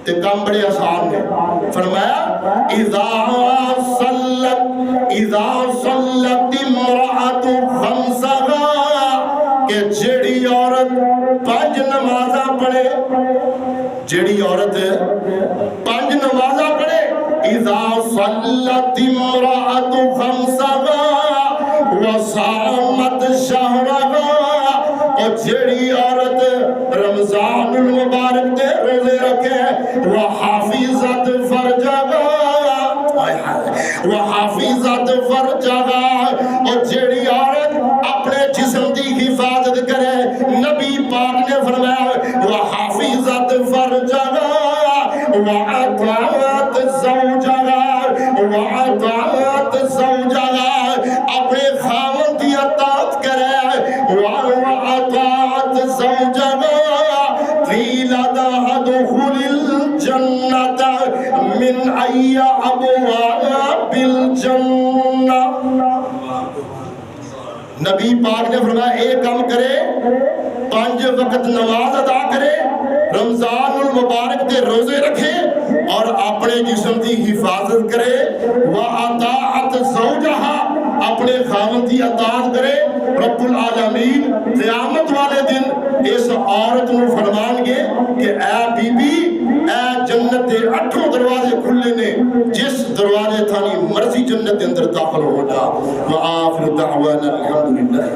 تے کام بڑے آسان نے. فرمایا اذا صلت امرأۃ خمسہا کہ جیڑی عورت 5 نمازاں پڑھے، جیڑی عورت 5 نمازاں پڑھے، اذا صلت امرأۃ خمسہا وصامت شہرہا، اور جیڑی عورت رمضان المبارک دے روزے رکھے، وحافظت فرجہا، وحافظت فرجہا، اور جیڑی عورت اپنے جسم دی حفاظت کرے، نبی پاک نے فرمایا وحافظت فرجہا وَأَطَاعَتْ زَوْجَهَا، وَأَطَاعَتْ زَوْجَهَا، اپنے خاوند کی اطاعت کرے، وَأَطَاعَتْ زَوْجَهَا قِيلَ لَهَا ادْخُلِي الْجَنَّةَ مِنْ أَيِّ أَبْوَابِ الْجَنَّةِ. نبی پاک نے فرمایا ایک کام کرے، 5 وقت نماز ادا کرے، رمضان المبارک دے روزے رکھے، اور اپنے جسم کی حفاظت کرے، وَأَطَاعَتْ زَوْجَهَا، اپنے خاوند کی اطاعت کرے. رب العالمین قیامت والے دن اس عورت نو فرمان گے کہ اے بی بی، اے جنت دے 8 دروازے کھلے نے، جس دروازے تھانی مرضی جنت دے اندر داخل ہو جا. وآخر دعوانا الحمدللہ.